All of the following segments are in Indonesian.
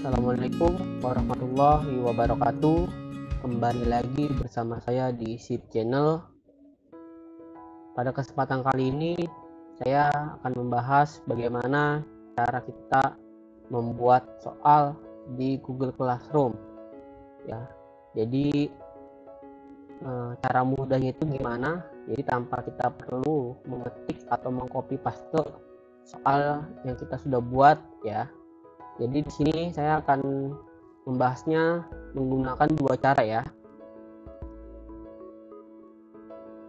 Assalamualaikum warahmatullahi wabarakatuh. Kembali lagi bersama saya di SIP Channel. Pada kesempatan kali ini saya akan membahas bagaimana cara kita membuat soal di Google Classroom. Ya, jadi cara mudahnya itu gimana? Jadi tanpa kita perlu mengetik atau mengcopy paste soal yang kita sudah buat ya. Jadi di sini saya akan membahasnya menggunakan dua cara ya.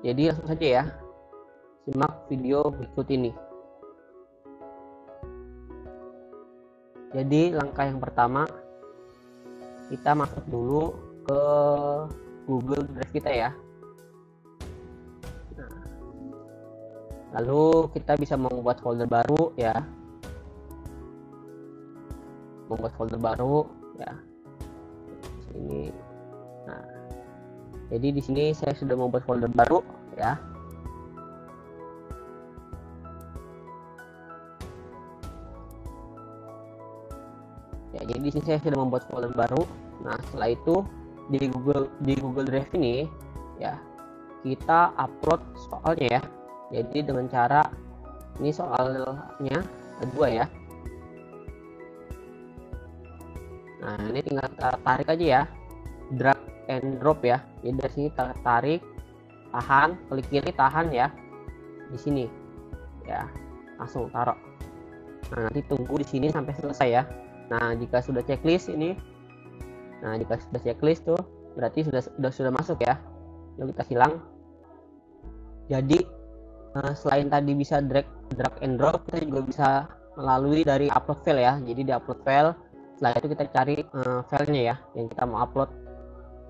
Jadi langsung saja ya, simak video berikut ini. Jadi langkah yang pertama, kita masuk dulu ke Google Drive kita ya. Lalu kita bisa membuat folder baru ya. Membuat folder baru ya. Ini. Nah, jadi di sini saya sudah membuat folder baru ya. Ya, jadi di sini saya sudah membuat folder baru. Nah, setelah itu di Google Drive ini ya, kita upload soalnya ya. Jadi dengan cara ini soalnya ada dua ya. Nah, ini tinggal tarik aja ya, drag and drop ya. Jadi dari sini tarik, tahan, klik kiri, tahan ya, di sini ya, langsung taruh. Nah, nanti tunggu di sini sampai selesai ya. Nah, jika sudah checklist ini, nah jika sudah checklist tuh berarti sudah masuk ya. Lalu kita hilang. Jadi selain tadi bisa drag and drop, kita juga bisa melalui dari upload file ya. Jadi di upload file, setelah itu kita cari filenya ya yang kita mau upload.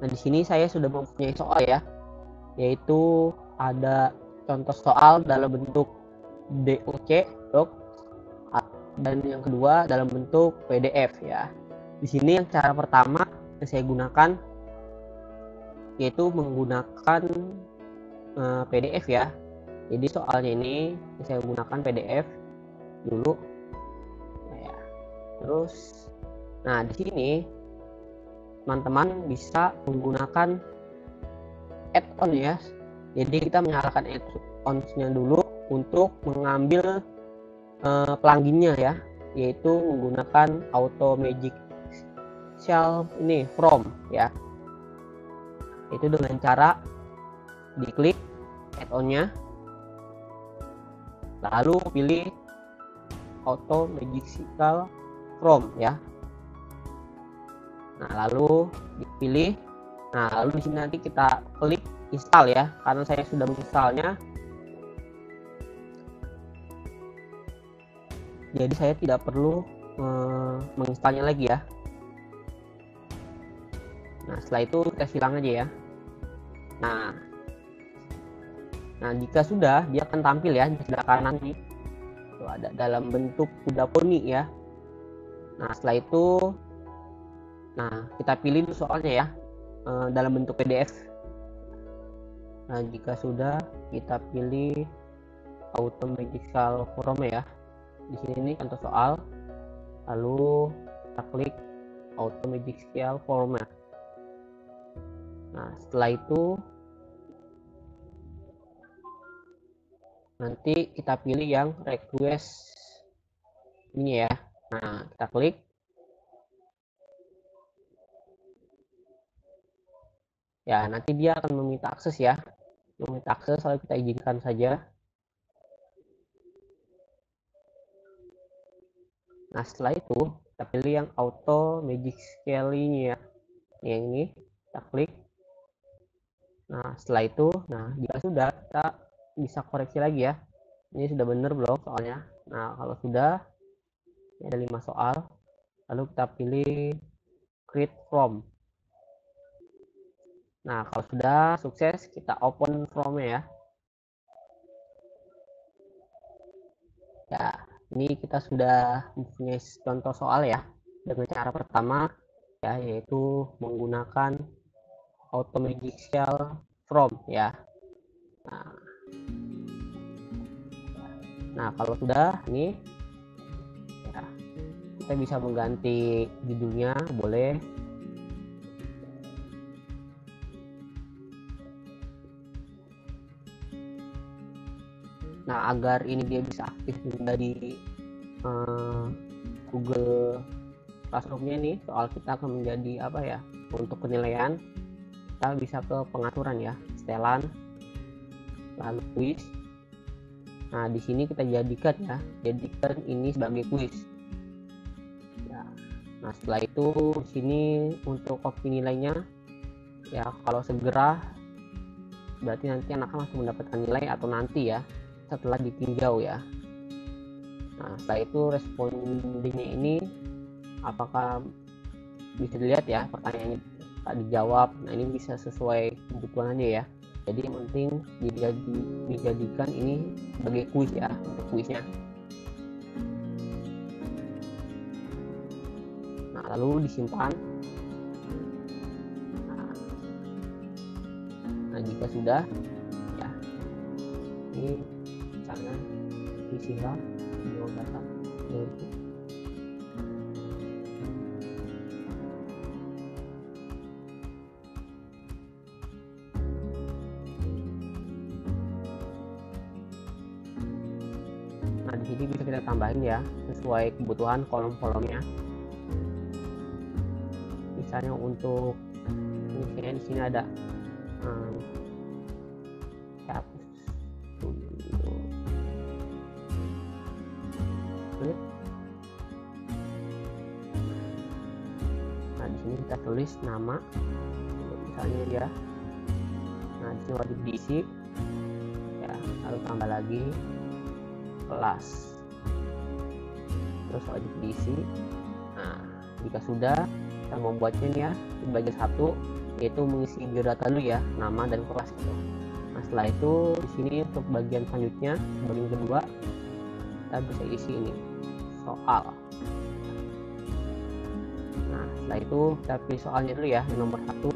Nah, di sini saya sudah mempunyai soal ya, yaitu ada contoh soal dalam bentuk doc, dan yang kedua dalam bentuk PDF ya. Di sini yang cara pertama yang saya gunakan yaitu menggunakan PDF ya. Jadi soalnya ini saya gunakan PDF dulu. Nah, ya. Terus, nah di sini teman-teman bisa menggunakan add-on ya. Jadi kita menyalakan add-ons-nya dulu untuk mengambil pluginnya ya, yaitu menggunakan Auto Magic Shell ini from ya. Itu dengan cara diklik add-onnya, lalu pilih Auto Magic Shell from ya. Nah, lalu dipilih. Nah, lalu di sini nanti kita klik install ya, karena saya sudah menginstalnya. Jadi saya tidak perlu menginstalnya lagi ya. Nah, setelah itu kita silang aja ya. Nah, jika sudah, dia akan tampil ya di sebelah kanan nih. Tuh, ada dalam bentuk kuda poni ya. Nah, setelah itu, nah kita pilih dulu soalnya ya, dalam bentuk PDF. Nah, jika sudah, kita pilih Auto Magic Shell from ya. Di sini contoh soal, lalu kita klik Auto Magic Shell format. Nah, setelah itu nanti kita pilih yang request ini ya. Nah, kita klik. Ya, nanti dia akan meminta akses ya. Meminta akses, lalu kita izinkan saja. Nah, setelah itu kita pilih yang Auto Magic Shell ini ya. Yang ini kita klik. Nah, setelah itu, nah jika sudah, kita bisa koreksi lagi ya. Ini sudah benar belum soalnya. Nah, kalau sudah, ini ada 5 soal. Lalu kita pilih create from. Nah, kalau sudah sukses, kita open from-nya ya. Ya, ini kita sudah mempunyai contoh soal ya, dengan cara pertama ya, yaitu menggunakan Auto Magic Shell from ya. Nah, kalau sudah ini ya, kita bisa mengganti judulnya, boleh. Nah, agar ini dia bisa aktif juga di Google Classroom-nya nih, soal kita akan menjadi apa ya, untuk penilaian kita bisa ke pengaturan ya, setelan, lalu quiz. Nah, di sini kita jadikan ini sebagai quiz. Ya. Nah, setelah itu di sini untuk opsi nilainya ya, kalau segera berarti nanti anak langsung mendapatkan nilai, atau nanti ya setelah ditinjau ya. Nah, setelah itu respondingnya ini apakah bisa dilihat ya, pertanyaannya tak dijawab. Nah, ini bisa sesuai kebutuhan aja ya. Jadi yang penting dijadikan ini sebagai kuis ya, untuk kuisnya. Nah, lalu disimpan. Nah, jika sudah ya, ini misalnya isilah biodata yaitu di sini bisa kita tambahin ya sesuai kebutuhan kolom-kolomnya. Misalnya untuk misalnya di sini ada nah, di sini kita tulis nama misalnya ya. Nah, di sini wajib diisi ya, lalu tambah lagi kelas, terus wajib diisi. Nah, jika sudah, kita membuatnya ya di bagian 1, yaitu mengisi biodata dulu ya, nama dan kelas gitu. Nah, setelah itu di sini untuk bagian selanjutnya, bagian kedua, kita bisa isi ini soal. Nah, setelah itu kita pilih soalnya dulu ya, nomor 1.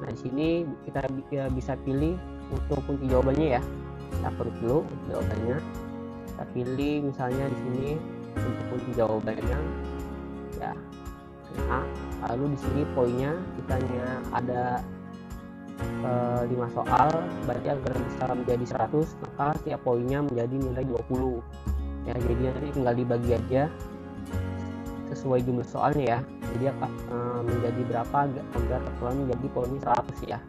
Nah, di sini kita bisa pilih untuk kunci jawabannya ya. Kita ketik dulu jawabannya, kita pilih misalnya di sini untuk kunci jawabannya ya A. Lalu di sini poinnya kita ada 5 soal, berarti agar bisa menjadi 100 maka setiap poinnya menjadi nilai 20 ya. Jadi nanti tinggal dibagi aja sesuai jumlah soalnya ya, jadi akan menjadi berapa agar keseluruhan menjadi poinnya 100 ya.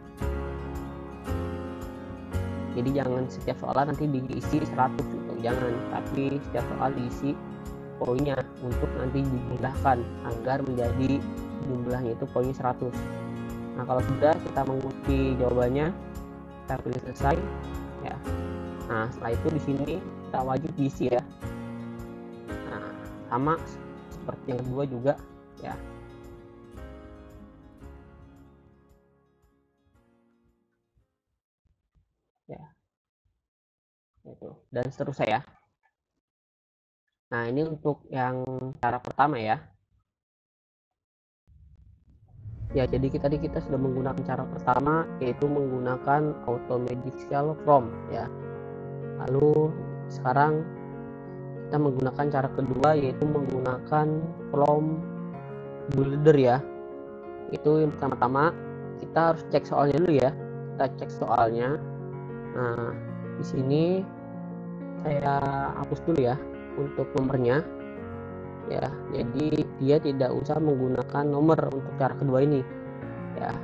Jadi jangan setiap soal nanti diisi 100 gitu, jangan, tapi setiap soal diisi poinnya untuk nanti dijumlahkan agar menjadi jumlahnya itu poinnya 100. Nah, kalau sudah kita mengikuti jawabannya, kita pilih selesai ya. Nah, setelah itu di sini kita wajib diisi ya. Nah, sama seperti yang kedua juga ya. Ya, itu dan seterusnya ya. Nah, ini untuk yang cara pertama ya. Ya, jadi kita sudah menggunakan cara pertama, yaitu menggunakan automedical form ya. Lalu sekarang kita menggunakan cara kedua, yaitu menggunakan form builder ya. Itu yang pertama-tama kita harus cek soalnya dulu ya. Kita cek soalnya. Nah, di sini saya hapus dulu ya untuk nomornya ya, jadi dia tidak usah menggunakan nomor untuk cara kedua ini ya.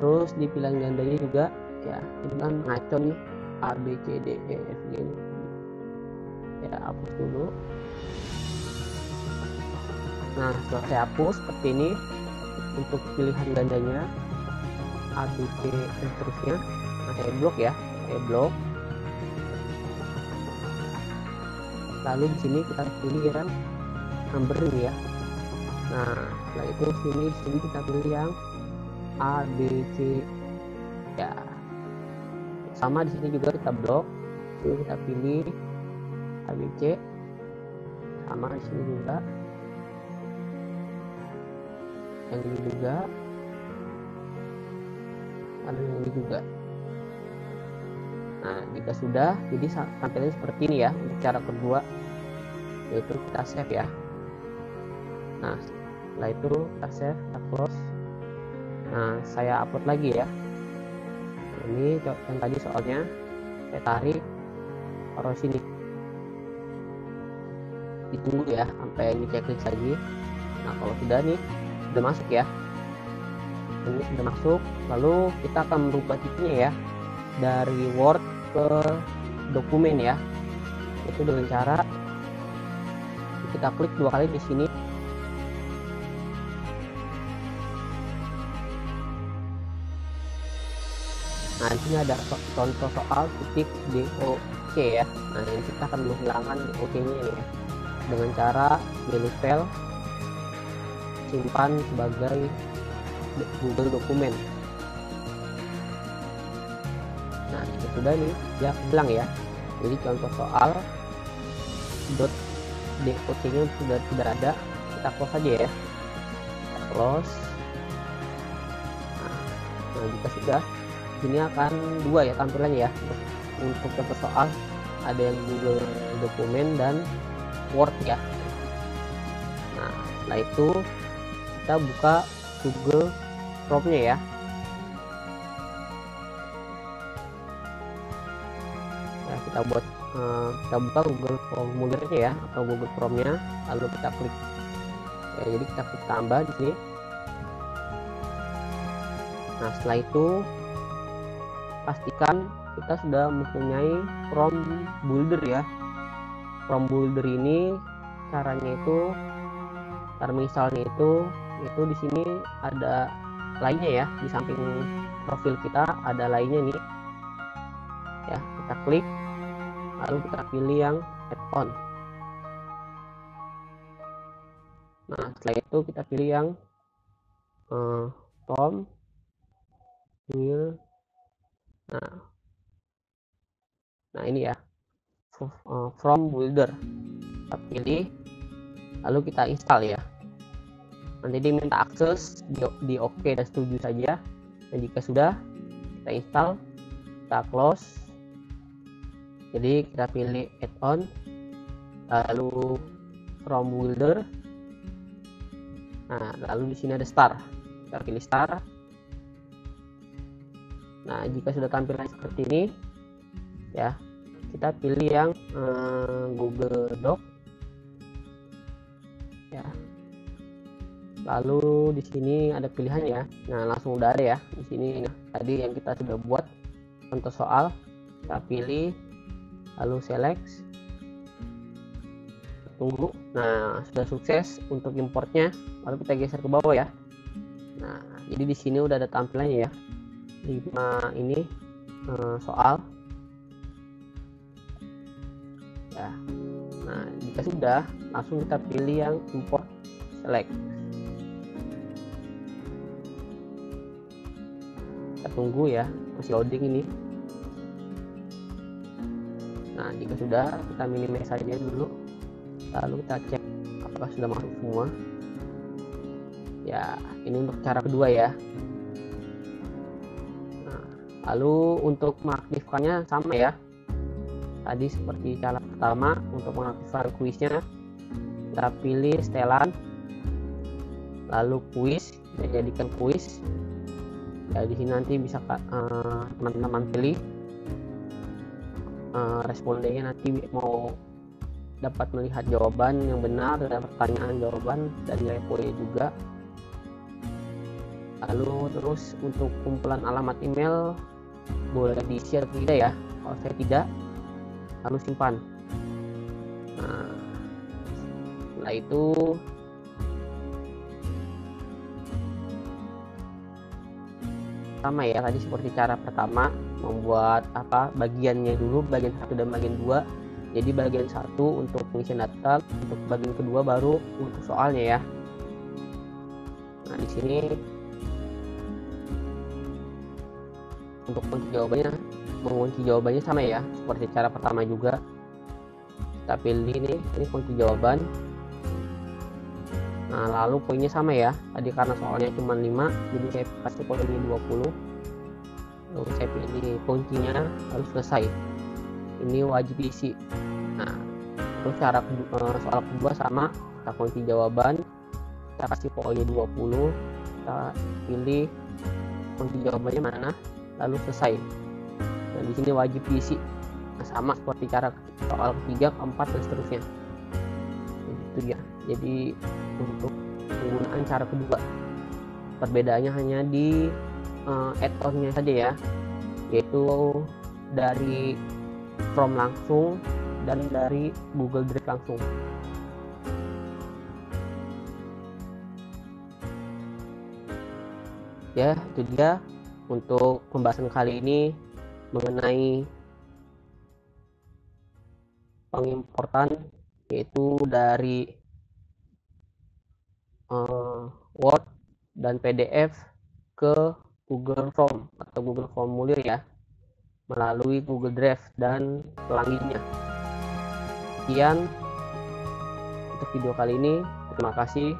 Terus di pilihan gandanya juga ya, ini kan ngaco nih A B C D E F G ini ya, hapus dulu. Nah, setelah saya hapus seperti ini untuk pilihan gandanya A B C dan seterusnya, nah saya blok ya, saya blok. Lalu di sini kita pilih yang number ini ya. Nah, setelah itu sini kita pilih yang A B C ya. Sama di sini juga kita blok. Sini kita pilih A B C. Sama di sini juga. Yang ini juga. Lalu yang ini juga. Nah, jika sudah, jadi tampilannya seperti ini ya untuk cara kedua. yaitu kita save ya. Nah setelah itu kita save, kita close. Nah saya upload lagi ya. Ini yang tadi soalnya saya tarik, taruh sini, ditunggu ya sampai ini checklist lagi. Nah kalau sudah nih, sudah masuk ya, ini sudah masuk, lalu kita akan merubah tipenya ya dari Word ke dokumen ya, itu dengan cara kita klik 2 kali di sini. Nah di sini ada contoh soal titik DOC ya. Nah ini kita akan menghilangkan DOC-nya ini ya, dengan cara milih file, simpan sebagai Google dokumen. Nah itu sudah nih, dia hilang ya. Jadi contoh soal .doc-nya sudah tidak ada. Kita close aja ya, kita close. Nah jika sudah, ini akan 2 ya tampilannya ya. Untuk contoh soal ada yang Google dokumen dan Word ya. Nah setelah itu kita buka Google Chrome-nya ya. Nah, kita buka Google Formulirnya ya, atau Google Chrome-nya, lalu kita klik ya, jadi kita klik tambah di sini. Nah setelah itu pastikan kita sudah mempunyai From Builder ya. From Builder ini caranya itu, cara menginstalnya itu di sini ada lainnya ya, di samping profil kita ada lainnya nih ya. Kita klik, lalu kita pilih yang add-on. Nah setelah itu kita pilih yang From Builder. Nah ini ya, From Builder, kita pilih, lalu kita install ya. Nanti dia minta akses, di oke dan setuju saja. Dan jika sudah, kita install, kita close. Jadi kita pilih add-on, lalu From Builder. Nah lalu di sini ada start, kita pilih start. Nah jika sudah tampilan seperti ini ya, kita pilih yang Google Doc ya. Lalu di sini ada pilihan ya. Nah langsung udah ada ya di sini. Nah tadi yang kita sudah buat contoh soal, kita pilih, lalu select, tunggu. Nah sudah sukses untuk importnya, lalu kita geser ke bawah ya. Nah jadi di sini udah ada tampilannya ya, 5 ini soal ya. Nah jika sudah, langsung kita pilih yang import select. Kita tunggu ya, masih loading ini. Nah jika sudah, kita minimize saja dulu, lalu kita cek apakah sudah masuk semua ya. Ini untuk cara kedua ya. Nah, lalu untuk mengaktifkannya sama ya, tadi seperti cara pertama. Untuk mengaktifkan kuisnya, kita pilih setelan, lalu kuis, kita jadikan kuis ya. Di sini nanti bisa teman-teman pilih respondennya, nanti mau dapat melihat jawaban yang benar dan pertanyaan jawaban dari reponya juga. Lalu terus untuk kumpulan alamat email boleh di share atau tidak ya. Kalau saya tidak, lalu simpan. Nah setelah itu sama ya, tadi seperti cara pertama, membuat bagiannya dulu, bagian 1 dan bagian 2. Jadi bagian 1 untuk pengisian data, untuk bagian kedua baru untuk soalnya ya. Nah di sini untuk mengunci jawabannya sama ya, seperti cara pertama juga. Kita pilih ini kunci jawaban. Nah lalu poinnya sama ya, tadi karena soalnya cuma 5, jadi saya kasih poinnya 20. Lalu saya pilih kuncinya, lalu selesai. Ini wajib diisi. Nah Terus soal kedua sama, kita kunci jawaban, kita kasih poinnya 20, kita pilih kunci jawabannya mana, lalu selesai. Dan di sini wajib diisi. Nah, sama seperti cara soal ketiga, keempat, dan seterusnya. Itu dia. Jadi untuk penggunaan cara kedua, perbedaannya hanya di add-onnya saja ya, yaitu dari Chrome langsung dan dari Google Drive langsung. Ya, itu dia untuk pembahasan kali ini mengenai pengimportan, yaitu dari Word dan PDF ke Google Form atau Google Formulir ya, melalui Google Drive dan pelanginya. Sekian untuk video kali ini. Terima kasih.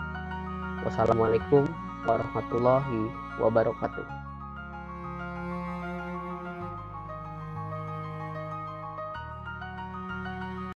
Wassalamualaikum warahmatullahi wabarakatuh.